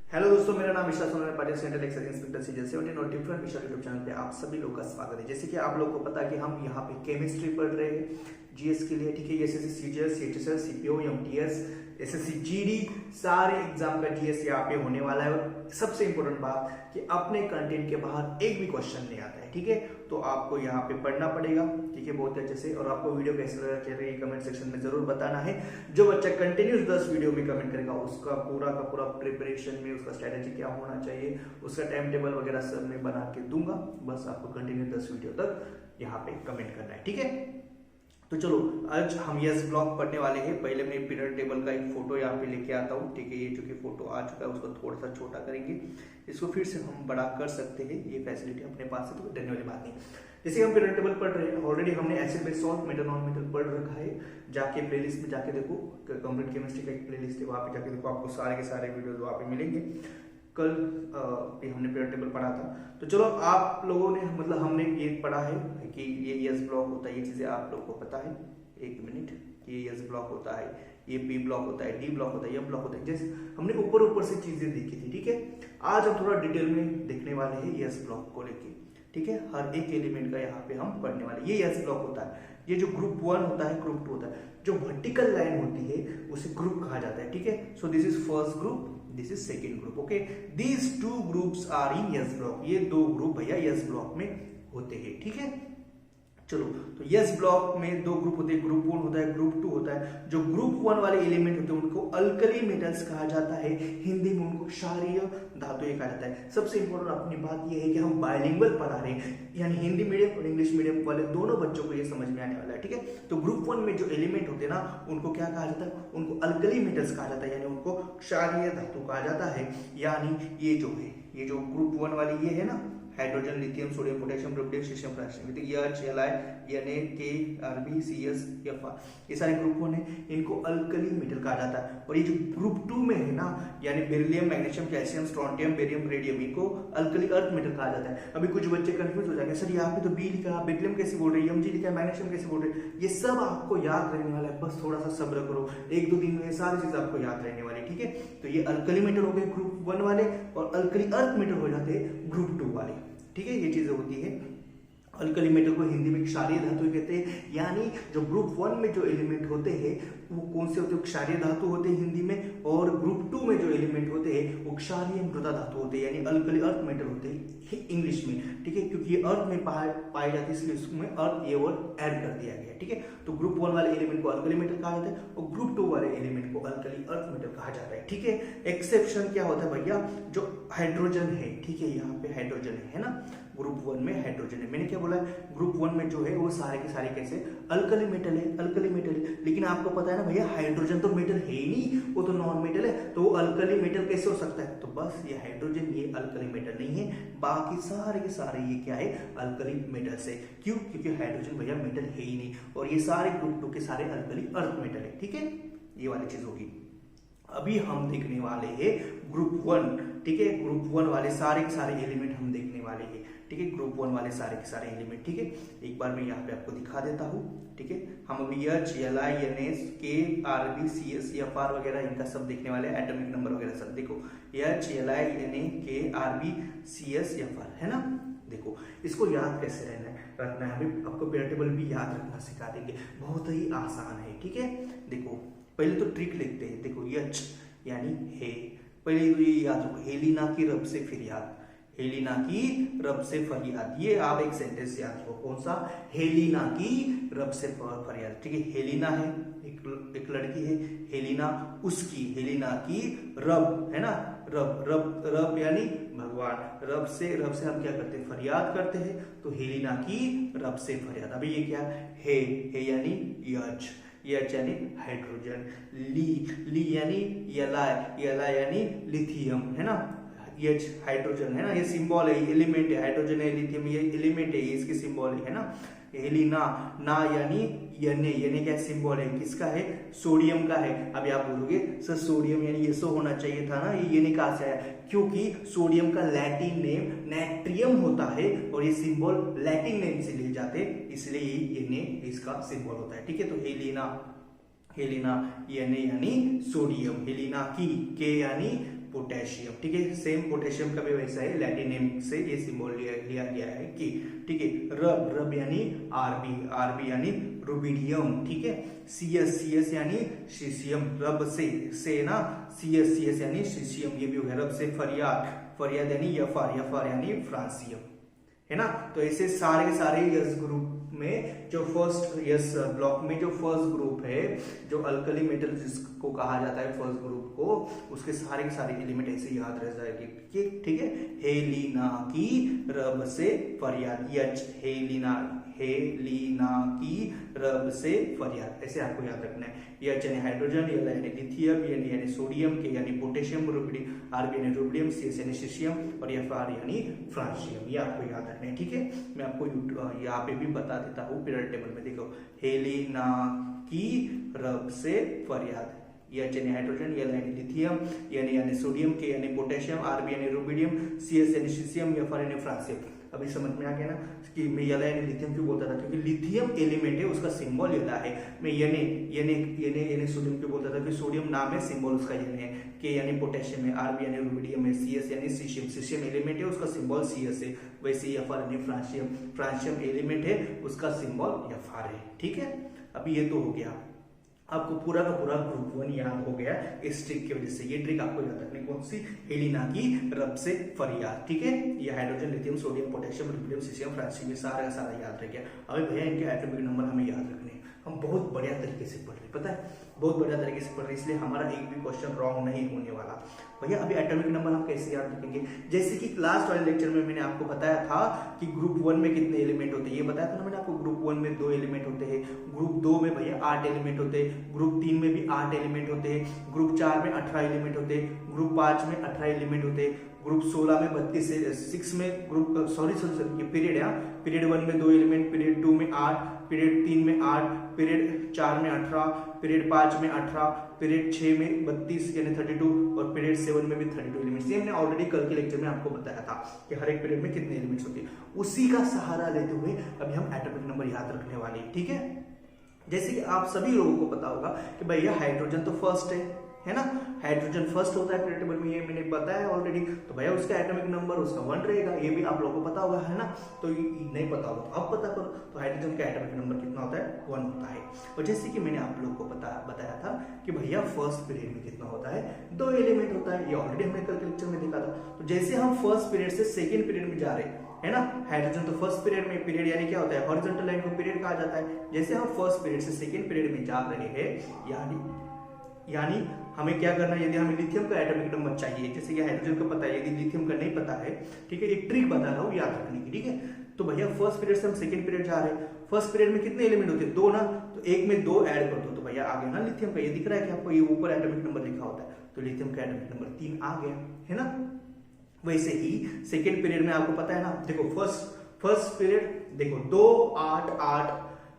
Hello दोस्तों, मेरा नाम Vishal Sonal Patil, central excise inspector season 70 और डिफरेंट विशाल यूट्यूब चैनल पे आप सभी लोगों का स्वागत है। जैसे कि आप लोगों को पता है कि हम यहाँ पे केमिस्ट्री पढ़ रहे हैं जीएस के लिए, ठीक है। SSC CGL, CHSL, CPO, MTS, SSC GD, सारे एग्जाम का जीएस यहाँ पे होने वाला है। और सबसे इंपॉर्टेंट बात कि अपने कंटेंट के बाहर एक भी क्वेश्चन नहीं आता है, ठीक है। तो आपको यहाँ पे पढ़ना पड़ेगा, ठीक है, बहुत अच्छे से। और आपको वीडियो कैसे लगा चाहिए कमेंट सेक्शन में जरूर बताना है। जो बच्चा कंटिन्यूस 10 वीडियो में कमेंट करेगा उसका पूरा का पूरा प्रिपरेशन में उसका स्ट्रेटेजी क्या होना चाहिए, उसका टाइम टेबल वगैरह सब मैं बना के दूंगा। बस आपको कंटिन्यू 10 वीडियो तक यहाँ पे कमेंट करना है, ठीक है। तो चलो आज हम यस ब्लॉक पढ़ने वाले हैं। पहले मैं पीरियड टेबल का एक फोटो यहाँ पे लेके आता हूँ, ठीक है। ये जो कि फोटो आ चुका है उसको थोड़ा सा छोटा करेंगे, इसको फिर से हम बड़ा कर सकते हैं। ये फैसिलिटी अपने पास है तो डरने वाली बात नहीं। जैसे हम पीरियड टेबल पढ़ रहे हैं, ऑलरेडी हमने acid base salt, metal non metal पढ़ रखा है। जाके प्लेलिस्ट में जाके देखो, कंप्लीट केमिस्ट्री का एक प्लेलिस्ट है, वहां पे जाके देखो, आपको सारे के सारे वीडियोस वहां पे मिलेंगे। कल भी हमने पीरियड टेबल पढ़ा था। तो चलो आप लोगों ने मतलब हमने ये पढ़ा है कि ये यस ब्लॉक होता है, ये चीजें आप लोगों को पता है। एक मिनट, ये यस ब्लॉक होता है, ये पी ब्लॉक होता है, डी ब्लॉक होता है, ये ब्लॉक होता है। जैसे हमने ऊपर ऊपर से चीजें देखी थी, ठीक है। आज हम थोड़ा डिटेल में देखने वाले हैं यस ब्लॉक को लेके, ठीक है। हर एक एलिमेंट का यहाँ पे हम पढ़ने वाले। ये यस ब्लॉक होता है। ये जो ग्रुप 1 होता है, ग्रुप 2 होता है। जो वर्टिकल लाइन होती है उसे ग्रुप कहा जाता है, ठीक है। So this is first group, this is second group, okay. These two groups are in S block. ये दो ग्रुप भैया यस ब्लॉक में होते हैं, ठीक है। चलो, तो यस ब्लॉक में दो ग्रुप होते हैं, ग्रुप 1 होता है, ग्रुप 2 होता है। जो ग्रुप 1 वाले एलिमेंट होते हैं उनको अल्कली मेटल्स कहा जाता है, हिंदी में उनको क्षारीय धातुएं कहा जाता है। सबसे इंपॉर्टेंट अपनी बात यह है कि हम बायलिंगुअल पढ़ा रहे हैं, यानी हिंदी मीडियम और इंग्लिश मीडियम वाले दोनों बच्चों को ये समझ में आने वाला है, ठीक है। तो ग्रुप 1 में जो एलिमेंट होते हैं ना, उनको क्या कहा जाता है? उनको अल्कली मेटल्स कहा जाता है, यानी उनको क्षारीय धातु कहा जाता है। यानी ये जो है, ये जो ग्रुप 1 वाली ये है ना, hydrogen, lithium, sodium, potassium, rubidium, caesium, francium, H, L, I, N, A, K, R, B, C, S, F, R, ये सारे ग्रुप 1 है, इनको अल्कली मेटल कहा जाता है। और ये जो ग्रुप 2 में है ना, यानी beryllium, magnesium, calcium, strontium, barium, radium, इनको अल्कली अर्थ मेटल कहा जाता है। अभी कुछ बच्चे कंफ्यूज हो जाएंगे, सर यहाँ पे तो बी लिखा, बेरिलियम कैसे बोल रहे हैं, एम जी लिखा, मैग्नीशियम कैसे बोल रहे हैं। ये सब आपको याद रहने वाला है, बस थोड़ा सा सब्र करो, 1-2 दिन में सारी चीज आपको याद रहने वाली, ठीक है। तो ये अल्कली मेटल हो गए ग्रुप 1 वाले, और अल्कली अर्थ मेटल हो जाते हैं ग्रुप 2 वाले, ठीक है। ये चीजें होती है। अल्कली मेटल को हिंदी में क्षारीय धातु कहते हैं। यानी जो ग्रुप 1 में जो एलिमेंट होते हैं वो कौन से होते हैं? क्षारीय धातु होते हैं हिंदी में। और ग्रुप 2 में जो एलिमेंट होते हैं वो क्षारीय मृदा धातु होते हैं, यानी अल्कली अर्थ मेटल होते हैं इंग्लिश में, ठीक है। क्योंकि ये अर्थ में पाए जाते हैं, इसलिए उसमें अर्थ ये वर्ड ऐड कर दिया गया, ठीक है। तो ग्रुप 1 वाले एलिमेंट को अल्कली मेटल कहा जाता है और ग्रुप 2 वाले एलिमेंट को अल्कली अर्थ मेटल कहा जाता है, ठीक है। एक्सेप्शन क्या होता है भैया? जो हाइड्रोजन है, ठीक है, यहाँ पे हाइड्रोजन है ना, ग्रुप 1 में हाइड्रोजन है। मैंने क्या बोला? ग्रुप 1 में जो है वो सारे के सारे कैसे अल्कली मेटल है, अल्कली मेटल है। लेकिन आपको पता है ना भैया, हाइड्रोजन तो मेटल है ही नहीं, वो तो नॉन मेटल है, तो वो अल्कली मेटल कैसे हो सकता है? तो बस ये हाइड्रोजन ये अल्कली मेटल नहीं है, बाकी सारे के सारे ये क्या है? अल्कली मेटल्स है। क्यों? क्योंकि हाइड्रोजन भैया मेटल है ही नहीं, और ये सारे ग्रुप 2 के सारे अल्कली अर्थ मेटल है, ठीक है। ये वाली चीज होगी। अभी हम देखने वाले हैं ग्रुप 1, ठीक है। ग्रुप 1 वाले सारे के सारे एलिमेंट हम देखने वाले हैं, ठीक है। ग्रुप 1 वाले सारे के सारे एलिमेंट, ठीक है। एक बार मैं यहाँ पे आपको दिखा देता हूँ, ठीक है। हम अभी H, L, I, N, S, K, R, B, C, S, F, R वगैरह इनका सब देखने वाले हैं। एटॉमिक नंबर वगैरह सब देखो, H, L, I, N, A, K, R, B, C, S, F, R, है ना। देखो इसको याद कैसे रखना है, हमें आपको पीरियड टेबल भी याद रखना सिखा देंगे, बहुत ही आसान है, ठीक है। देखो पहले तो ट्रिक लिखते हैं। देखो यच यानी हे, पहले तो ये याद रखो, हेलिना की रब से फिरियाद, हेलिना की रब से फरियाद। ये आप एक सेंटेंस याद रखो, कौन सा? हेलिना की रब से फरियाद, ठीक है। हेलिना है, एक लड़की है, हेलिना उसकी, हेलिना की रब है ना, रब रब रब यानी भगवान, रब से हम क्या करते हैं? फरियाद करते हैं। तो हेलिना की रब से फरियाद। अभी ये क्या है? हे यानी यच, एच यानी हाइड्रोजन, ली यानी यलाई, यलाई यानी लिथियम, है ना। एच हाइड्रोजन है ना, ये सिंबल है, एलिमेंट है, हाइड्रोजन है, लिथियम ये एलिमेंट है, ये इसके सिंबल है ना। हेलिना, ना यानी यने, यने क्या सिंबल है? किसका है? सोडियम का है। अभी आप बोलोगे सर सोडियम यानी ये सो होना चाहिए था ना, ये यने कहां से आया? क्योंकि सोडियम का लैटिन नेम नेट्रियम होता है और ये सिंबल लैटिन नेम से लिए जाते, इसलिए ये यने इसका सिंबल होता है, ठीक है। तो हेलिना, हेलिना, यने यानी सोडियम, हेलिना की, के यानी पोटेशियम। ठीक है, सेम पोटेशियम का भी वैसा है, लैटिन नेम से ये सिंबल लिया गया है कि, ठीक है, रब यानी आरबी यानी रुबिडियम। ठीक है, cs यानी सीसियम, रब से ना cs यानी सीसियम, ये भी हो गया। रब से फरियाद यानी यफार यानी फ्रांसियम, है ना। तो ऐसे सारे यस ग्रुप में जो फर्स्ट ब्लॉक में जो फर्स्ट ग्रुप है, जो अल्कली मेटल जिसको कहा जाता है फर्स्ट ग्रुप को, उसके सारे एलिमेंट ऐसे याद रह जाएगी। ठीक है, हेलिना की रब से फरियाद, हेलिना की रब से फरियाद, ऐसे आपको याद रखना है। H यानी हाइड्रोजन, L यानी लिथियम, N यानी सोडियम, K यानी पोटेशियम, R यानी रुबिडियम, CS यानी सीसियम और FR यानी फ्रांसियम, ये आपको याद रखना है। ठीक है, मैं आपको यहाँ पे भी बता देता हूँ पीरियड टेबल में। देखो, हेलिना की रब से फरियाद, H यानी हाइड्रोजन, L यानी लिथियम, N यानी सोडियम, K यानी पोटेशियम, R यानी रुबिडियम, CS यानी सीसियम, FR यानी फ्रांसियम। अभी समझ में आ गया ना कि मैं यला यानी लिथियम क्यों बोलता था, क्योंकि लिथियम एलिमेंट है, उसका सिंबल यला है। मैं यानी सोडियम क्यों बोलता था कि सोडियम नाम है, सिंबल उसका यानी है। के यानी पोटेशियम है, R यानी रुबिडियम है, CS यानी सीसियम एलिमेंट है, उसका सिंबल CS है। वैसे FR यानी फ्रांसियम एलिमेंट है, उसका सिंबल FR है। ठीक है, अभी ये तो हो गया, आपको पूरा का पूरा ग्रुप 1 याद हो गया इस ट्रिक की वजह से। ये ट्रिक आपको याद रखनी, कौन सी, हेलिना की रब से फरियाद। ठीक है, ये hydrogen, lithium, sodium, potassium, rubidium, caesium, francium, ये सारा का सारा याद रह गया। अभी भैया इनके एटॉमिक नंबर हमें याद रखने, हम बहुत बढ़िया तरीके से पढ़ रहे, पता है, बहुत बढ़िया तरीके से पढ़ रहे, इसलिए हमारा एक भी क्वेश्चन रॉन्ग नहीं होने वाला। भैया अभी एटॉमिक नंबर हम कैसे याद रखेंगे, जैसे कि लास्ट वाले लेक्चर में मैंने आपको बताया था कि ग्रुप 1 में कितने एलिमेंट होते हैं, ये बताया था ना मैंने आपको। ग्रुप 1 में 2 एलिमेंट होते हैं, ग्रुप 2 में भैया 8 एलिमेंट होते हैं, ग्रुप 3 में भी 8 एलिमेंट होते हैं, ग्रुप 4 में 18 एलिमेंट होते हैं, ग्रुप 5 में 18 एलिमेंट होते हैं, ग्रुप 16 में 32 6 में ग्रुप सॉरी ये पीरियड है, पीरियड 1 में 2 एलिमेंट, पीरियड 2 में 8, पीरियड 3 में 8, पीरियड 4 में 18, पीरियड 5 में 18, पीरियड 6 में 32 यानी 32 और पीरियड 7 में भी 32 एलिमेंट्स। ये हमने ऑलरेडी कल के लेक्चर में आपको बताया था कि हर एक पीरियड में कितने एलिमेंट्स होते हैं। उसी का सहारा लेते हुए अभी हम एटॉमिक नंबर याद रखने वाले हैं। ठीक है, जैसे कि आप सभी लोगों को पता होगा कि भैया हाइड्रोजन तो फर्स्ट है ना, हाइड्रोजन फर्स्ट होता है पीरियड टेबल में, ये मैंने बताया ऑलरेडी। तो भैया उसका एटॉमिक नंबर उसका 1 रहेगा, ये भी आप लोगों को पता होगा, है ना। तो नहीं पता होगा तो अब पता करो, तो हाइड्रोजन का एटॉमिक नंबर कितना होता है, 1 होता है। और जैसे कि मैंने आप लोगों को बताया था कि भैया फर्स्ट पीरियड में कितना होता है, 2 एलिमेंट होता है, ये ऑलरेडी हमने कल के लेक्चर में देखा था। तो जैसे हम फर्स्ट पीरियड से सेकेंड पीरियड में जा रहे हैं, है ना, हाइड्रोजन तो फर्स्ट पीरियड में, पीरियड यानी क्या होता है, हॉरिजॉन्टल लाइन को पीरियड कहा जाता है। जैसे हम फर्स्ट पीरियड से सेकेंड पीरियड में जा रहे हैं, यानी हमें क्या करना है, यदि हमें लिथियम का एटॉमिक नंबर चाहिए, जैसे कि हाइड्रोजन का पता है, यदि लिथियम का नहीं पता है, ठीक है, एक ट्रिक बता रहा हूँ याद रखने की। ठीक है, तो भैया फर्स्ट पीरियड से हम सेकंड पीरियड जा रहे हैं, फर्स्ट पीरियड में कितने एलिमेंट होते हैं, 2 ना, तो एक में 2 ऐड कर दो, तो भैया आ गया ना लिथियम का। ये दिख रहा है कि आपको, ये ऊपर एटॉमिक नंबर लिखा होता है, तो लिथियम का एटॉमिक नंबर 3 आ गया, है ना। वैसे ही सेकेंड पीरियड में आपको पता है ना, देखो फर्स्ट पीरियड देखो 2 8 8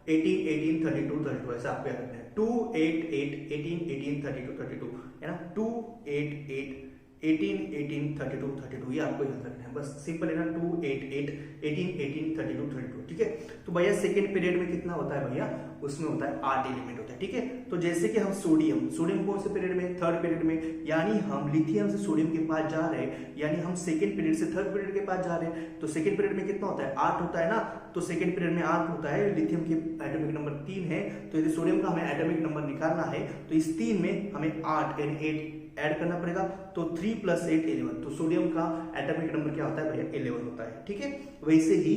18 18 32 32, ऐसा आपको याद रखना है, 2 8 8 18 18 32 32, है ना, 2 8 8 18 18 32 32, ये आपको याद रखना है, बस सिंपल है ना, 2 8 8 18 18 32 32। ठीक है, तो भैया सेकेंड पीरियड में कितना होता है भैया, उसमें होता है 8 एलिमेंट होता है। ठीक है, तो जैसे कि हम सोडियम कौन से पीरियड में, थर्ड पीरियड में, यानी हम लिथियम से सोडियम के पास जा रहे हैं, यानी हम सेकेंड पीरियड से थर्ड पीरियड के पास जा रहे हैं। तो सेकेंड पीरियड में कितना होता है, 8 होता है ना, तो सेकेंड पीरियड में 8 होता है, लिथियम के एटॉमिक नंबर 3 है, तो यदि सोडियम का हमें एटॉमिक नंबर निकालना है, तो इस 3 में हमें 8 यानी 8 ऐड करना पड़ेगा, तो 3 + 8 11, तो सोडियम का एटॉमिक नंबर क्या होता है भैया, 11 होता है। ठीक है, वैसे ही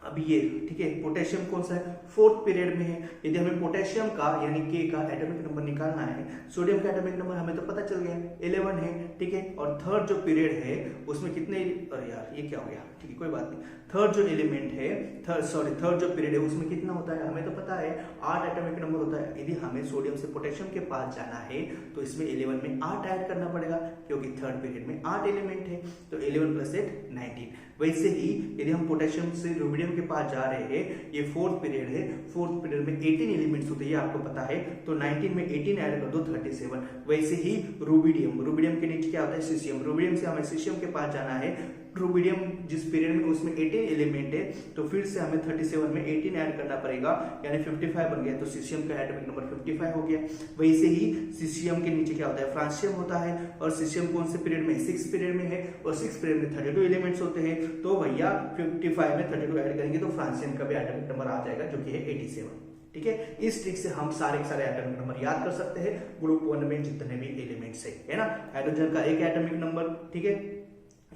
अभी ये, ठीक है, पोटेशियम कौन सा है, फोर्थ पीरियड में है। यदि हमें पोटेशियम का यानी के का एटॉमिक नंबर निकालना है, सोडियम का एटॉमिक नंबर हमें तो पता चल गया 11 है। ठीक है, और थर्ड जो पीरियड है उसमें कितने, अरे यार ये क्या हो गया, ठीक है कोई बात नहीं, थर्ड जो एलिमेंट है, थर्ड जो पीरियड है उसमें कितना होता है, हमें तो पता है 8 एटॉमिक नंबर होता है। यदि हमें सोडियम से पोटेशियम के पास जाना है तो इसमें 11 में 8 ऐड करना पड़ेगा, क्योंकि थर्ड पीरियड में 8 एलिमेंट है, तो 11 + 8 19। वैसे ही यदि हम पोटेशियम से रुबिडियम के पास जा रहे हैं, ये फोर्थ पीरियड है, फोर्थ पीरियड में 18 एलिमेंट्स होते हैं, ये आपको पता है, तो 19 में 18 ऐड कर दो 37। वैसे ही रुबिडियम के नीचे क्या होता है सीसियम, रुबिडियम से हमें सीसियम के पास जाना है। रुबिडियम जिस पीरियड में उसमें 18 एलिमेंट है तो फिर से हमें 37 में 18 ऐड करना पड़ेगा, यानी 55 बन गया। तो सीसियम का एटॉमिक नंबर 55 हो गया। वैसे ही सीसियम के नीचे क्या होता है, फ्रांसियम होता है। और सीसियम कौन से पीरियड में, 6 पीरियड में है, और 6 पीरियड में 32 एलिमेंट्स होते हैं। तो भैया 55 में 32 ऐड करेंगे तो फ्रांसियम का भी एटॉमिक नंबर आ जाएगा जो कि है 87। ठीक है, इस ट्रिक से हम सारे के सारे एटॉमिक नंबर याद कर सकते हैं ग्रुप 1 में जितने भी एलिमेंट्स है ना। हाइड्रोजन का एक एटॉमिक नंबर, ठीक है,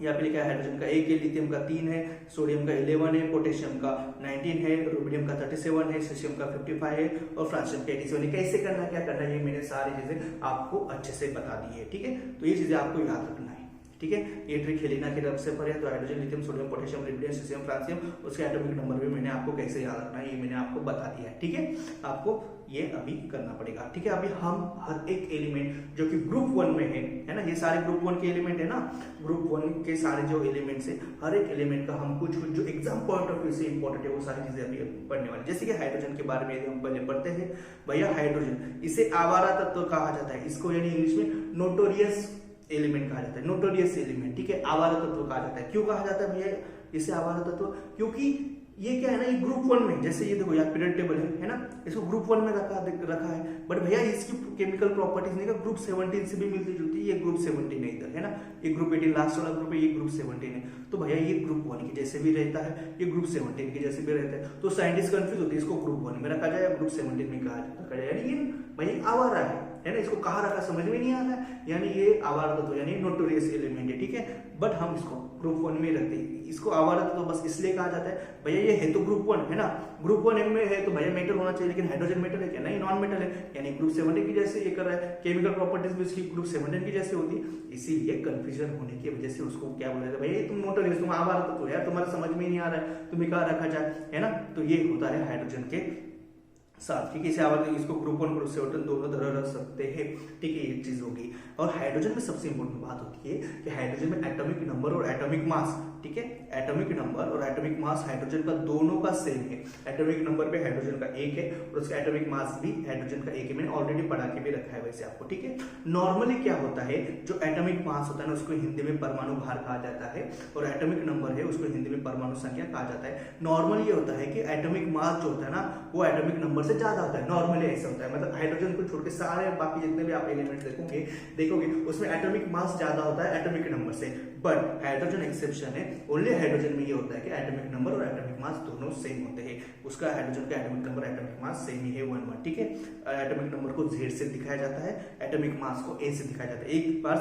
यहाँ पे लिखा है हाइड्रोजन का 1 है, लिथियम का 3 है, सोडियम का 11 है, पोटेशियम का 19 है, रुबिडियम का 37 है, सीसियम का 55 है और फ्रांसियम का 87 है। कैसे करना है, क्या करना है, ये मैंने सारी चीजें आपको अच्छे से बता दी है। ठीक है, तो ये चीजें आपको याद रखना है। ठीक है, ये ट्रिक हेलिना के रब से पर है। तो hydrogen, lithium, sodium, potassium, rubidium, caesium, francium, उसके एटॉमिक नंबर भी मैंने आपको कैसे याद रखना है ये मैंने आपको बता दिया है। ठीक है, आपको ये अभी करना पड़ेगा। ठीक है, अभी हम हर एक एलिमेंट जो कि ग्रुप 1 में है ना, ये सारे ग्रुप 1 के एलिमेंट है ना, ग्रुप 1 के सारे जो एलिमेंट्स है, हर एक एलिमेंट का हम कुछ जो एग्जाम पॉइंट ऑफ व्यू से इंपॉर्टेंट है वो सारी चीजें अभी पढ़ने वाले। जैसे कि हाइड्रोजन के बारे में हम पहले पढ़ते हैं। भैया हाइड्रोजन, इसे आवारा तत्व कहा जाता है, इसको यानी इंग्लिश में नोटोरियस एलिमेंट कहा जाता है, नोटोरियस एलिमेंट। ठीक है, आवारा तत्व कहा जाता है। क्यों कहा जाता है भैया इसे आवारा तत्व, क्योंकि ये क्या है ना, ये ग्रुप 1 में, जैसे ये देखो यहाँ पीरियड टेबल है ना, इसको ग्रुप 1 में रखा है। बट भैया इसकी केमिकल प्रॉपर्टीज नहीं का ग्रुप 17 से भी मिलती जुलती है। ये ग्रुप 17 है इधर, है ना, ये ग्रुप 18 लास्ट वाला ग्रुप है, ये ग्रुप 17 है। तो भैया ये ग्रुप 1 के जैसे भी रहता है, ये ग्रुप 17 के जैसे भी रहता है। तो साइंटिस्ट कंफ्यूज होते हैं, इसको ग्रुप 1 में रखा जाए या ग्रुप 17 में रखा जाए, यानी ये भैया आवारा है ना, इसको कहाँ रखा समझ में नहीं आ रहा है, यानी ये आवारा तत्व यानी नोटोरियस एलिमेंट है। ठीक है, बट हम इसको ग्रुप 1 में रखते हैं। इसको आवारा तत्व बस इसलिए कहा जाता है भैया ये है तो ग्रुप 1 है ना, ग्रुप 1 में है तो भैया मेटल होना चाहिए, लेकिन हाइड्रोजन मेटल है क्या, नहीं, नॉन मेटल है, यानी ग्रुप 17 की जैसे ये कर रहा है। केमिकल प्रॉपर्टीज भी इसकी ग्रुप 17 की जैसे होती है, इसीलिए कंफ्यूजन होने की वजह से उसको क्या बोला जाता है, भैया तुम नोटोरियस, तुम आवारा तत्व यार, तुम्हारा समझ में नहीं आ रहा है, तुम्हें कहाँ रखा जाए, है ना। तो ये होता है हाइड्रोजन के साथ। ठीक है, इसे आवाज इसको ग्रुप 1 ग्रुप 17 दोनों तरह रख सकते हैं। ठीक है, ये चीज होगी। और हाइड्रोजन में सबसे इंपॉर्टेंट बात होती है कि हाइड्रोजन में एटॉमिक नंबर और एटॉमिक मास, ठीक है, एटॉमिक नंबर और एटॉमिक मास हाइड्रोजन का दोनों का सेम है। एटॉमिक नंबर पे हाइड्रोजन का 1 है और उसका एटॉमिक मास भी हाइड्रोजन का 1 है। मैंने ऑलरेडी पढ़ा के भी रखा है वैसे आपको। ठीक है, नॉर्मली क्या होता है, जो एटॉमिक मास होता है ना उसको हिंदी में परमाणु भार कहा जाता है, और एटॉमिक नंबर है उसको हिंदी में परमाणु संख्या कहा जाता है। नॉर्मली ये होता है कि एटॉमिक मास जो होता है ना वो एटॉमिक नंबर से ज्यादा होता है, नॉर्मली ऐसा होता है। मतलब हाइड्रोजन को छोड़ के सारे बाकी जितने भी आप एलिमेंट देखोगे उसमें एटॉमिक मास ज्यादा होता है एटॉमिक नंबर से। बट हाइड्रोजन एक्सेप्शन है, ओनली हाइड्रोजन में ये होता है कि एटॉमिक नंबर और एटॉमिक मास दोनों सेम होते हैं। उसका हाइड्रोजन का atomic number atomic mass same ही है 1 1। ठीक है, एटॉमिक नंबर को Z से दिखाया जाता है, एटॉमिक मास को A से दिखाया जाता है। एक बार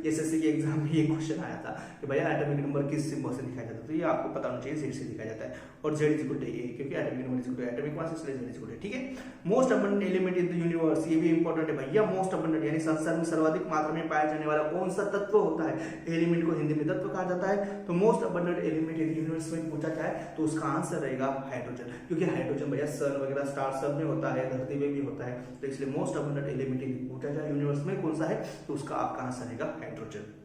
एसएससी के एग्जाम में ये क्वेश्चन आया था कि भैया एटॉमिक नंबर किस सिंबल से दिखाया जाता है, तो ये आपको पता होना चाहिए Z से दिखाया जाता है। और Z is equal to A, क्योंकि atomic number is equal to atomic mass, इसलिए Z इज इक्वल टू। ठीक है, most abundant element in the universe, ये भी इंपॉर्टेंट है भैया। मोस्ट अबंडेंट यानी संसार में सर्वाधिक मात्रा में पाया जाने वाला कौन सा तत्व होता है, एलिमेंट को हिंदी में तत्व कहा जाता है। तो most abundant element in universe में पूछा जाए तो उसका आंसर रहेगा हाइड्रोजन, क्योंकि हाइड्रोजन भैया सन वगैरह स्टार सब में होता है, धरती में भी होता है। तो इसलिए मोस्ट अबंडेंट एलिमेंट पूछा जाए यूनिवर्स में कौन सा है तो उसका आपका आंसर रहेगा हाइड्रोजन।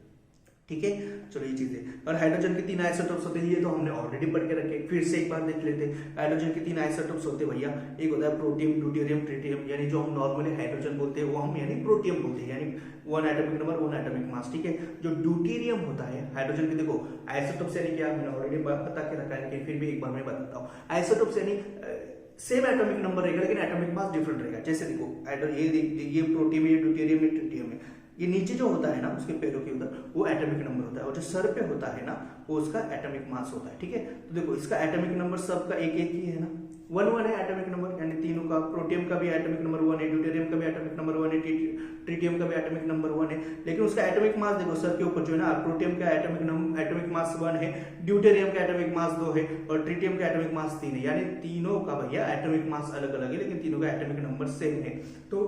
ठीक है, चलो ये चीजें। और हाइड्रोजन के 3 आइसोटोप्स होते हैं, ये तो हमने ऑलरेडी पढ़ के रखे, फिर से एक बार देख लेते हैं। हाइड्रोजन के 3 आइसोटोप्स होते हैं भैया, एक होता है प्रोटियम, ड्यूटेरियम, ट्रिटियम, यानी जो हम नॉर्मली हाइड्रोजन बोलते हैं वो हम यानी प्रोटियम बोलते हैं, यानी 1 एटॉमिक नंबर 1 एटॉमिक मास। ठीक है, जो ड्यूटेरियम होता है हाइड्रोजन के, देखो आइसोटोप्स यानी क्या मैंने ऑलरेडी बता के रखा है, लेकिन फिर भी एक बार मैं बताता हूँ। आइसोटोप्स यानी सेम एटॉमिक नंबर रहेगा लेकिन एटॉमिक मास डिफरेंट रहेगा। जैसे देखो ये प्रोटियम, ये ड्यूटेरियम, ये ट्रिटियम है, ये नीचे जो होता है ना उसके पैरों के उधर वो एटॉमिक नंबर होता है, और जो सर पे होता है ना वो उसका एटॉमिक मास होता है। ठीक है, तो देखो इसका एटॉमिक नंबर सबका एक एक ही है ना, 1 1 है एटॉमिक नंबर, यानी तीनों का। प्रोटियम का भी एटॉमिक नंबर 1 है, ड्यूटेरियम का भी एटॉमिक नंबर 1 है, ट्रिटियम का भी एटॉमिक नंबर 1 है, लेकिन उसका एटॉमिक मास देखो सर के ऊपर जो है ना, प्रोटियम का एटॉमिक मास 1 है, ड्यूटेरियम का एटॉमिक मास 2 है और ट्रिटियम का एटॉमिक मास 3 है, यानी तीनों का भैया एटॉमिक मास अलग अलग है लेकिन तीनों का एटॉमिक नंबर सेम है। तो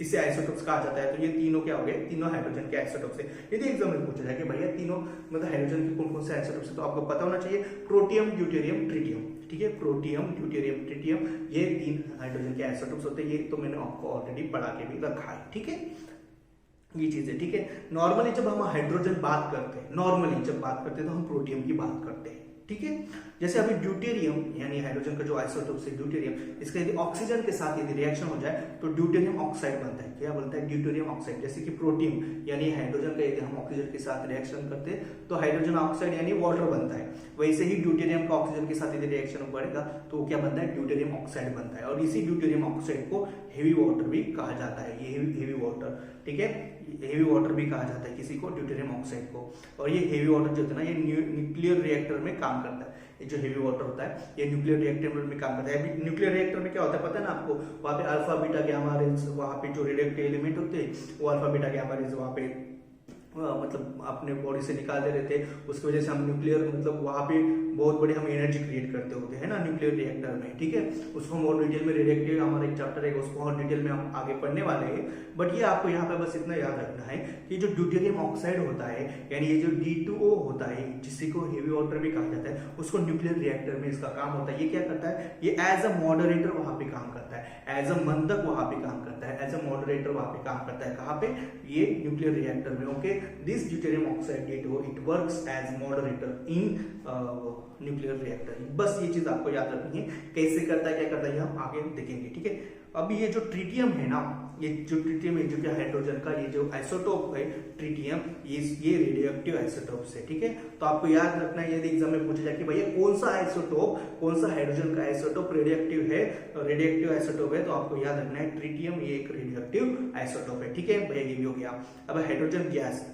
इसे आइसोटोप्स कहा जाता है। तो ये तीनों क्या हो गए, तीनों हाइड्रोजन के आइसोटोप्स है। यदि एग्जाम में पूछा जाए कि भैया तीनों मतलब हाइड्रोजन के कौन कौन से आइसोटोप्स है, तो आपको पता होना चाहिए प्रोटियम, ड्यूटेरियम, ट्रिटियम। ठीक है, प्रोटियम, ड्यूटेरियम, ट्रिटियम, ये 3 हाइड्रोजन के आइसोटोप्स होते हैं। ये तो मैंने आपको ऑलरेडी पढ़ा के भी रखा है। ठीक है, ये चीजें। ठीक है, नॉर्मली जब हम हाइड्रोजन बात करते हैं, नॉर्मली जब बात करते हैं तो हम प्रोटियम की बात करते हैं। ठीक है। जैसे अभी ड्यूटेरियम यानी हाइड्रोजन का जो आइसोटोप है ड्यूटेरियम, इसका यदि ऑक्सीजन के साथ यदि रिएक्शन हो जाए तो ड्यूटेरियम ऑक्साइड बनता है। क्या बनता है? Deuterium oxide. जैसे कि प्रोटीन यानी हाइड्रोजन का यदि हम ऑक्सीजन के साथ रिएक्शन करते हैं तो हाइड्रोजन ऑक्साइड यानी वाटर बनता है। वैसे ही ड्यूटेरियम का ऑक्सीजन के साथ यदि रिएक्शन बढ़ेगा तो क्या बनता है? ड्यूटेरियम ऑक्साइड बनता है। और इसी ड्यूटेरियम ऑक्साइड को हेवी वाटर भी कहा जाता है। ये हेवी वाटर, ठीक है, हेवी वाटर भी कहा जाता है किसी को, ड्यूटेरियम ऑक्साइड को। और ये हेवी वाटर जो होता है ना, ये न्यूक्लियर रिएक्टर में काम करता है। ये जो हेवी वाटर होता है ये न्यूक्लियर रिएक्टर में काम करता है। न्यूक्लियर रिएक्टर में क्या होता है पता है ना आपको? वहाँ पे अल्फा बीटा गामा रेज, वहाँ पे जो रेडियोएक्टिव एलिमेंट होते हैं वो अल्फा बीटा गामा रेज वहाँ पे मतलब अपने बॉडी से निकाल दे रहे थे। उसकी वजह से हम न्यूक्लियर मतलब वहाँ पे बहुत बड़ी हम एनर्जी क्रिएट करते होते हैं ना न्यूक्लियर रिएक्टर में, ठीक है। उसको हम और डिटेल में रेडियोएक्टिव हमारा एक चैप्टर है उसको और डिटेल में हम आगे पढ़ने वाले हैं। बट ये आपको यहाँ पे बस इतना याद रखना है कि जो ड्यूटेरियम ऑक्साइड होता है यानी ये जो D2O होता है जिसी को हेवी वाटर भी कहा जाता है, उसको न्यूक्लियर रिएक्टर में इसका काम होता है। ये क्या करता है? ये एज अ मॉडरेटर वहां पे काम करता है, एज अ मंदक वहां पे काम करता है, एज अ मॉडरेटर वहां पे काम करता है। कहाँ पे? ये न्यूक्लियर रिएक्टर में। Okay, this deuterium oxide D2O it works as moderator in nuclear reactor. बस ये चीज आपको याद रखनी है, कैसे करता है क्या करता है ये हम आगे देखेंगे, ठीक है। अभी ये जो ट्रिटियम है ना, ये जो ट्रिटियम है जो कि हाइड्रोजन का ये जो आइसोटोप है ट्रिटियम, ये रेडियोएक्टिव आइसोटोप है, ठीक है। तो आपको याद रखना है यदि एग्जाम में पूछा जाए कि भैया कौन सा आइसोटोप, कौन सा हाइड्रोजन का आइसोटोप रेडियोएक्टिव है, रेडियोएक्टिव आइसोटोप है, तो आपको याद रखना है ट्रिटियम ये एक रेडियोएक्टिव आइसोटोप है, ठीक है भैया। ये भी हो गया। अब हाइड्रोजन गैस,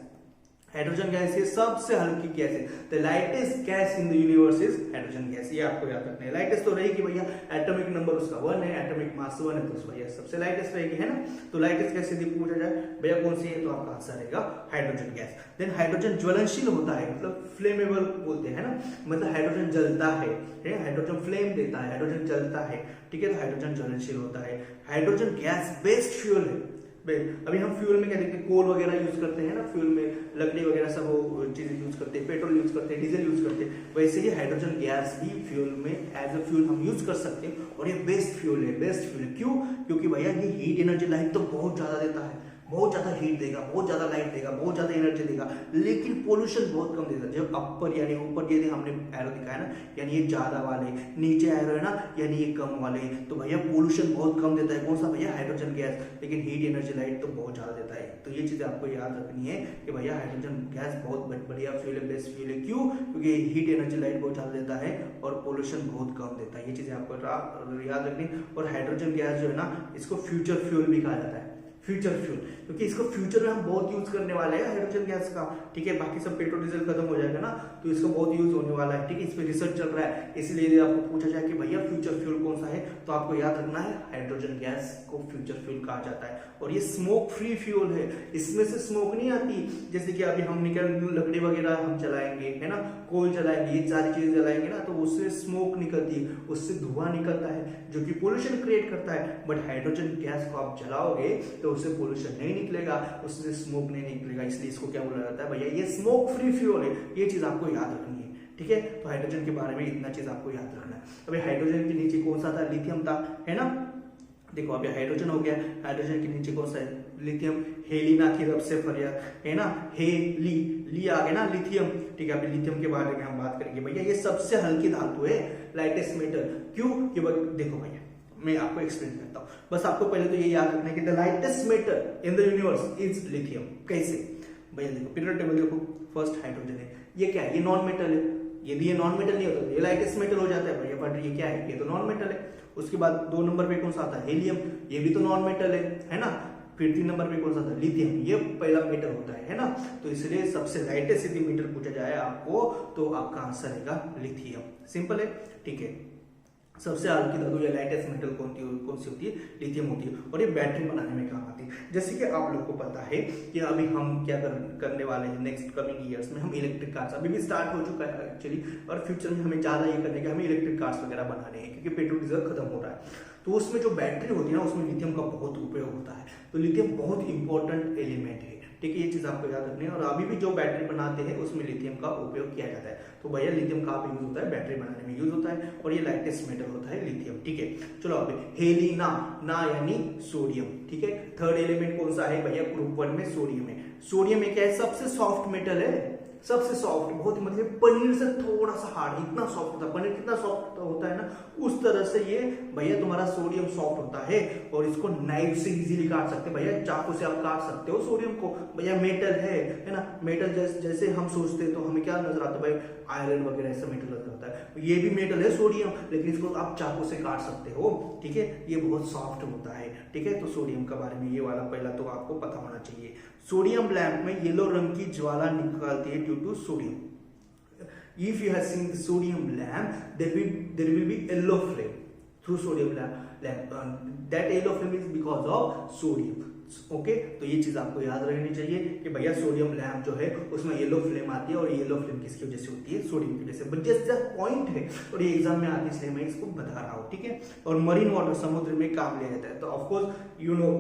हाइड्रोजन गैस ये सबसे हल्की गैस है। The lightest gas in the universe is hydrogen gas. ये आपको याद रखना है। लाइटेस्ट तो रहेगी भैया, एटॉमिक नंबर उसका 1 है, एटॉमिक मास 1 है, तो उसका ये सबसे लाइटेस्ट रहेगी, है ना। तो लाइटेस्ट गैस यदि पूछा जाए भैया कौन सी है तो आपका आंसर रहेगा हाइड्रोजन गैस। देन हाइड्रोजन ज्वलनशील होता है, मतलब फ्लेमेबल बोलते हैं ना, मतलब हाइड्रोजन जलता है, हाइड्रोजन फ्लेम देता है, हाइड्रोजन जलता है, ठीक है। तो हाइड्रोजन ज्वलनशील होता है। हाइड्रोजन गैस बेस्ट फ्यूल है। अभी हम फ्यूल में क्या देखते हैं? कोल वगैरह यूज करते हैं ना, फ्यूल में लकड़ी वगैरह सब वो चीजें यूज करते हैं, पेट्रोल यूज करते हैं, डीजल यूज करते हैं। वैसे ही हाइड्रोजन गैस भी फ्यूल में एज अ फ्यूल हम यूज कर सकते हैं। और ये बेस्ट फ्यूल है, बेस्ट फ्यूल है। क्यों? क्योंकि भैया ये हीट एनर्जी लाइट तो बहुत ज्यादा देता है, बहुत ज्यादा हीट देगा, बहुत ज्यादा लाइट देगा, बहुत ज्यादा एनर्जी देगा, लेकिन पोल्यूशन बहुत कम देता है। जब अपर यानी ऊपर यदि हमने एरो दिखाया ना, यानी ये ज्यादा वाले, नीचे एरो है ना यानी ये कम वाले, तो भैया पोल्यूशन बहुत कम देता है। कौन सा भैया? Hydrogen gas. लेकिन हीट एनर्जी लाइट तो बहुत ज्यादा देता है। तो ये चीजें आपको याद रखनी है कि भैया हाइड्रोजन गैस बहुत बढ़िया फ्यूल है, बेस्ट फ्यूल है। क्यों? क्योंकि हीट एनर्जी लाइट बहुत ज्यादा देता है और पोल्यूशन बहुत कम देता है। ये चीजें आपको याद रखनी। और हाइड्रोजन गैस जो है ना, इसको फ्यूचर फ्यूल भी कहा जाता है, फ्यूचर फ्यूल, क्योंकि इसको फ्यूचर में हम बहुत यूज करने वाले हैं हाइड्रोजन गैस का, ठीक है। बाकी सब पेट्रोल डीजल खत्म हो जाएगा ना, तो इसका बहुत यूज होने वाला है, ठीक है। इस पे रिसर्च चल रहा है। इसलिए यदि आपको पूछा जाए कि भैया फ्यूचर फ्यूल कौन सा है, तो आपको याद रखना है हाइड्रोजन गैस को फ्यूचर फ्यूल कहा जाता है। और ये स्मोक फ्री फ्यूल है, इसमें से स्मोक नहीं आती। जैसे कि अभी हम लकड़ी वगैरह हम जलाएंगे, है ना, कोल जलाएंगे, ये सारी चीजें जलाएंगे ना, तो उससे स्मोक निकलती है, उससे धुआं निकलता है जो कि पोल्यूशन क्रिएट करता है। बट हाइड्रोजन गैस को आप जलाओगे तो उससे पोल्यूशन नहीं निकलेगा, उससे स्मोक नहीं निकलेगा। इसलिए इसको क्या बोला जाता है भैया? ये स्मोक फ्री फ्यूल है। ये चीज आपको याद रखनी है, ठीक है। तो हाइड्रोजन के बारे में इतना चीज आपको याद रखना है। अभी हाइड्रोजन के नीचे कौन सा था? लिथियम था, है ना। देखो अभी हाइड्रोजन हो गया, हाइड्रोजन के नीचे कौन सा है? लिथियम। हेलिना की रब से फरियाद, है ना, ली आ गया ना, लिथियम, ठीक है। अभी लिथियम के बारे में हम बात करेंगे भैया। ये सबसे हल्की धातु है, लाइटेस्ट मेटल। क्यों? कि देखो भैया मैं आपको एक्सप्लेन करता हूं, बस आपको पहले तो ये याद रखना है कि the lightest metal in the universe is lithium. कैसे भैया? देखो पीरियड टेबल देखो, फर्स्ट हाइड्रोजन है, ये क्या है? ये नॉन मेटल है। यदि ये नॉन मेटल नहीं होता तो ये लाइटेस्ट मेटल हो जाता है भैया, बट ये क्या है? ये तो नॉन मेटल है। उसके बाद 2 नंबर पे कौन सा आता है? हेलियम, ये भी तो नॉन मेटल है ना। फिर 3 नंबर पे कौन सा था? लिथियम, ये पहला मेटल होता है ना। तो इसलिए सबसे लाइटेस्ट यदि मेटल पूछा जाए आपको तो आपका आंसर रहेगा लिथियम। सिंपल है, ठीक है। सबसे हल्की धातु या लाइटेस्ट मेटल कौन सी होती है? लिथियम होती है। और ये बैटरी बनाने में काम आती है। जैसे कि आप लोग को पता है कि अभी हम क्या करने वाले हैं, नेक्स्ट कमिंग ईयर्स में हम इलेक्ट्रिक कार्स, अभी भी स्टार्ट हो चुका है एक्चुअली, और फ्यूचर में हमें ज्यादा ये करने के हमें इलेक्ट्रिक कार्स वगैरह बनाने हैं, क्योंकि पेट्रोल डीजल खत्म हो रहा है। तो उसमें जो बैटरी होती है ना, उसमें लिथियम का बहुत उपयोग होता है। तो लिथियम बहुत इंपॉर्टेंट एलिमेंट है, ठीक है। ये चीज आपको याद रखनी है। और अभी भी जो बैटरी बनाते हैं उसमें लिथियम का उपयोग किया जाता है। तो भैया लिथियम का यूज होता है, बैटरी बनाने में यूज होता है। और ये लाइटेस्ट मेटल होता है लिथियम, ठीक है। चलो अभी हेलिना, ना यानी सोडियम, ठीक है। थर्ड एलिमेंट कौन सा है भैया? ग्रुप 1 में सोडियम है। सोडियम एक क्या है? सबसे सॉफ्ट मेटल है, सबसे सॉफ्ट, बहुत ही मतलब पनीर से थोड़ा सा हार्ड, इतना सॉफ्ट होता है। पनीर कितना सॉफ्ट होता है ना, उस तरह से ये भैया तुम्हारा सोडियम सॉफ्ट होता है। और इसको नाइफ से इजीली काट सकते हैं भैया, चाकू से आप काट सकते हो सोडियम को। भैया मेटल है ना, मेटल जैसे हम सोचते हैं तो हमें क्या नजर आता है भाई, आयरन वगैरह ऐसा मेटल नजर आता है। ये भी मेटल है सोडियम, लेकिन इसको आप चाकू से काट सकते हो। ठीक है, ये बहुत सॉफ्ट होता है। ठीक है, तो सोडियम के बारे में ये वाला पहला तो आपको पता होना चाहिए। सोडियम लैंप में येलो रंग की ज्वाला निकलती है due to sodium. If you have seen the sodium lamp, there will be yellow flame through sodium lamp. That yellow flame is because of sodium. Okay, तो ये चीज आपको याद रखनी चाहिए कि भैया सोडियम लैंप जो है उसमें येलो फ्लेम आती है, और येलो फ्लेम किसकी वजह से होती है, सोडियम की वजह से। बट जस्ट पॉइंट है, और ये एग्जाम में आती है इसलिए मैं इसको बता रहा हूँ। ठीक है, और मरीन वाटर समुद्र में काम लिया जाता है। तो of course you know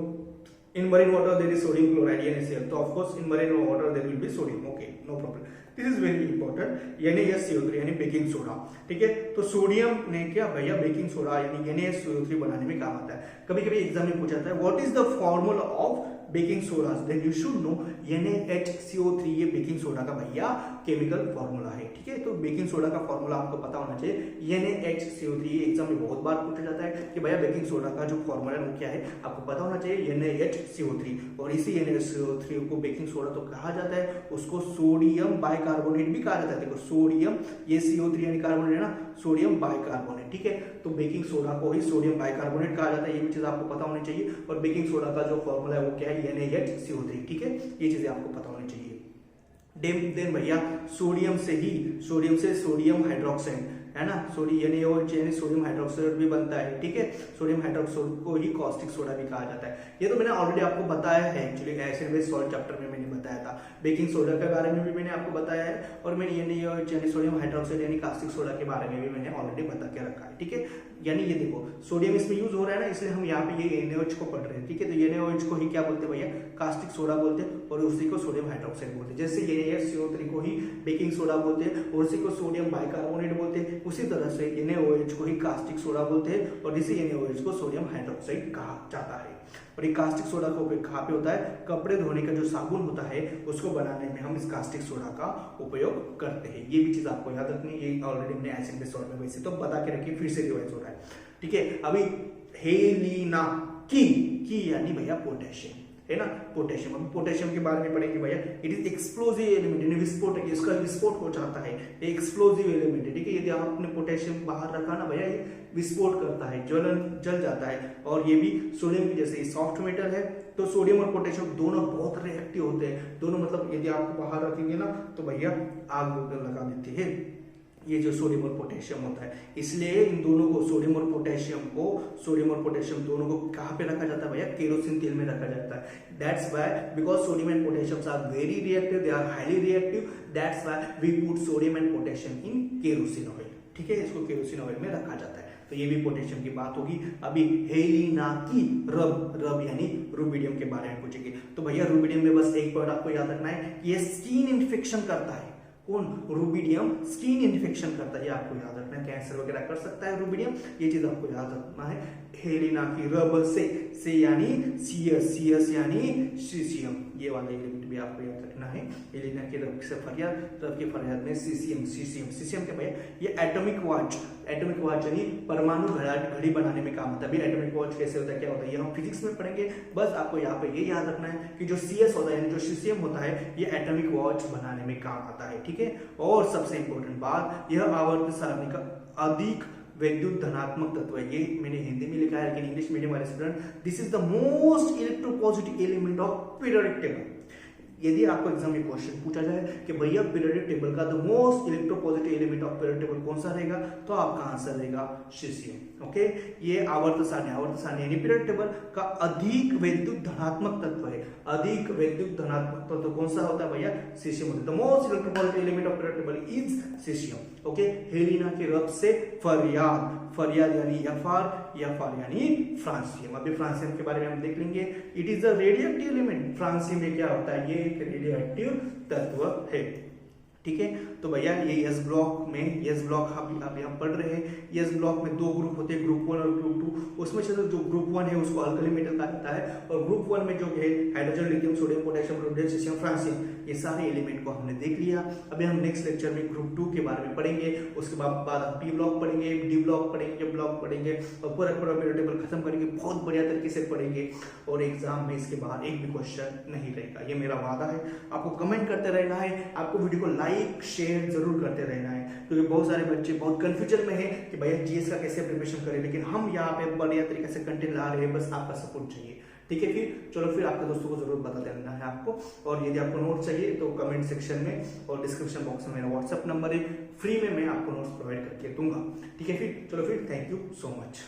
in marine water there is sodium chloride NaCl, so of course in marine water there will be sodium. Okay, no problem, this is very important. NaSCO3 यानी baking soda. ठीक है, तो sodium ने क्या भैया baking soda यानी NaSCO3 बनाने में काम आता है। कभी कभी एग्जाम में पूछा जाता है what is the formula of baking soda, then you should know NaHCO3 ये बेकिंग सोडा का भैया केमिकल फॉर्मूला है। ठीक है, तो बेकिंग सोडा का फॉर्मूला आपको पता होना चाहिए NaHCO3। ये एग्जाम में बहुत बार पूछा जाता है कि भैया बेकिंग सोडा का जो फॉर्मूला है वो क्या है, आपको पता होना चाहिए NaHCO3। और इसी NaHCO3 को बेकिंग सोडा तो कहा जाता है, उसको सोडियम बाइकार्बोनेट भी कहा जाता है। देखो सोडियम, ये CO3 यानी कार्बोनेट है ना, सोडियम बाइकार्बोनेट। ठीक है, तो बेकिंग सोडा को ही सोडियम बाइकार्बोनेट कहा जाता है, ये भी चीज आपको पता होनी चाहिए। और बेकिंग सोडा का जो फॉर्मूला है वो क्या है, NaHCO3। ठीक है, ये चीजें आपको पता होनी चाहिए। देन भैया सोडियम से सोडियम हाइड्रोक्साइड है ना, सोडियम हाइड्रोक्साइड भी बनता है। ठीक है, सोडियम हाइड्रोक्साइड को ही कॉस्टिक सोडा भी कहा जाता है। ये तो मैंने ऑलरेडी आपको बताया है, actually acid base salt chapter में मैंने बताया था। बेकिंग सोडा के बारे में भी मैंने आपको बताया है, और मैंने सोडियम हाइड्रोक्साइड यानी कास्टिक सोडा के बारे में भी मैंने ऑलरेडी बता के रखा है। ठीक है, यानी ये देखो सोडियम इसमें यूज हो रहा है ना, इसलिए हम यहाँ पे ये NaOH को पढ़ रहे हैं। ठीक है, तो NaOH को ही क्या बोलते हैं भैया, कास्टिक सोडा बोलते हैं, और उसी को सोडियम हाइड्रोक्साइड बोलते हैं। जैसे NaSCO3 को ही बेकिंग सोडा बोलते हैं, और उसी को सोडियम बाइकार्बोनेट बोलते हैं, उसी तरह से NaOH को ही कास्टिक सोडा बोलते हैं, और इसी NaOH को सोडियम हाइड्रोक्साइड कहा जाता है। और ये कास्टिक सोडा का उपयोग कहाँ पे होता है, कपड़े धोने का जो साबुन होता है उसको बनाने में हम इस कास्टिक सोडा का उपयोग करते हैं। ये भी चीज आपको याद रखनी है, ये ऑलरेडी हमने एसिड बेस सॉल्ट में वैसे तो बता के रखिए, फिर से रिवाइज हो रहा है। ठीक है, अभी हेलिना की यानी भैया पोटेशियम है ना, पोटेशियम। अभी पोटेशियम के बारे में पढ़ेंगे भैया। इट इज एक्सप्लोजिव एलिमेंट, यानी विस्फोटक, इसका विस्फोट हो जाता है, ये एक्सप्लोजिव एलिमेंट है। ठीक है, यदि आपने पोटेशियम बाहर रखा ना भैया, ये विस्फोट करता है, जल जाता है। और ये भी सोडियम की जैसे सॉफ्ट मेटल है, तो सोडियम और पोटेशियम दोनों बहुत रिएक्टिव होते हैं। दोनों मतलब यदि आप बाहर रखेंगे ना तो भैया आग लगा देते हैं, ये जो सोडियम और पोटेशियम होता है। इसलिए इन दोनों को सोडियम और पोटेशियम दोनों को कहाँ पे रखा जाता है भैया, केरोसिन तेल में रखा जाता है। That's why because sodium and potassium are very reactive, they are highly reactive, that's why we put sodium and potassium in kerosene oil. ठीक है, इसको केरोसिन ऑयल में रखा जाता है। तो ये भी पोटेशियम की बात होगी। अभी हेलिना की रब यानी रुबिडियम के बारे में पूछेंगे। तो भैया रुबिडियम में बस एक पॉइंट आपको याद रखना है, ये स्किन इन्फेक्शन करता है। कौन, रुबिडियम स्किन इन्फेक्शन करता है, ये आपको याद रखना है। कैंसर वगैरह कर सकता है रुबिडियम, ये चीज आपको याद रखना है। हेलिना की रब से यानी सीएस यानी सीसियम, ये वाला एलिमेंट भी आपको याद रखना है। हेलिना की रब से रब की फरियाद में सीसियम के भैया ये एटॉमिक वॉच यानी परमाणु घड़ी बनाने में काम आता है। एटॉमिक वॉच कैसे होता है, क्या होता है, ये हम फिजिक्स में पढ़ेंगे। बस आपको यहाँ पे ये याद रखना है कि जो सीएस होता है यानी जो सीसियम होता है, ये एटॉमिक वॉच बनाने में काम आता है। ठीक है, और सबसे इंपॉर्टेंट बात, यह आवर्त सारणी का अधिक वैद्युत धनात्मक तत्व है। ये मैंने हिंदी में लिखा है, लेकिन इंग्लिश मीडियम वाले student, this is the most electropositive element of periodic table. यदि आपको एग्जाम में क्वेश्चन पूछा जाए कि भैया पीरियोडिक टेबल का the most electropositive element of periodic table कौन सा रहेगा, तो आपका आंसर रहेगा सीसियम। ओके, ये आवर्त सारणी यानी पीरियोडिक टेबल का अधिक वैद्युत धनात्मक तत्व है। अधिक वैद्युत धनात्मक तत्व कौन सा होता है भैया, सीसियम होता है। The most electropositive element of periodic table is caesium. Okay, हेलिना के रब से फरियाद यानी एफआर यानी फ्रांसियम। अभी फ्रांसियम के बारे में हम देख लेंगे। It is a radioactive element. Francium में क्या होता है, ये एक रेडियोएक्टिव तत्व है। ठीक है, तो भैया ये यस ब्लॉक अभी हम पढ़ रहे हैं। यस ब्लॉक में दो ग्रुप होते हैं, ग्रुप 1 और ग्रुप 2। उसमें से जो ग्रुप 1 है उसको अल्कली मेटल कहा जाता है, और ग्रुप 1 में जो है hydrogen, lithium, sodium, potassium, rubidium, caesium, francium, ये सारे एलिमेंट को हमने देख लिया। अभी हम नेक्स्ट लेक्चर में ग्रुप 2 के बारे में पढ़ेंगे, उसके बाद हम पी ब्लॉक पढ़ेंगे, डी ब्लॉक पढ़ेंगे, ब्लॉक पढ़ेंगे और पूरा टेबल खत्म करेंगे, बहुत बढ़िया तरीके से पढ़ेंगे और एग्जाम में इसके बाहर एक भी क्वेश्चन नहीं रहेगा, ये मेरा वादा है। आपको कमेंट करते रहना है, आपको वीडियो को लाइक शेयर जरूर करते रहना है, क्योंकि बहुत सारे बच्चे बहुत कंफ्यूजन में है कि भैया जीएस का कैसे प्रिपरेशन करें, लेकिन हम यहाँ पे बढ़िया तरीके से कंटेंट ला रहे हैं, बस आपका सपोर्ट चाहिए। ठीक है, फिर चलो फिर आपके दोस्तों को जरूर बता देना है आपको। और यदि आपको नोट चाहिए तो कमेंट सेक्शन में और डिस्क्रिप्शन बॉक्स में मेरा व्हाट्सएप नंबर है, फ्री में मैं आपको नोट्स प्रोवाइड करके दूंगा। ठीक है, फिर चलो फिर थैंक यू सो मच।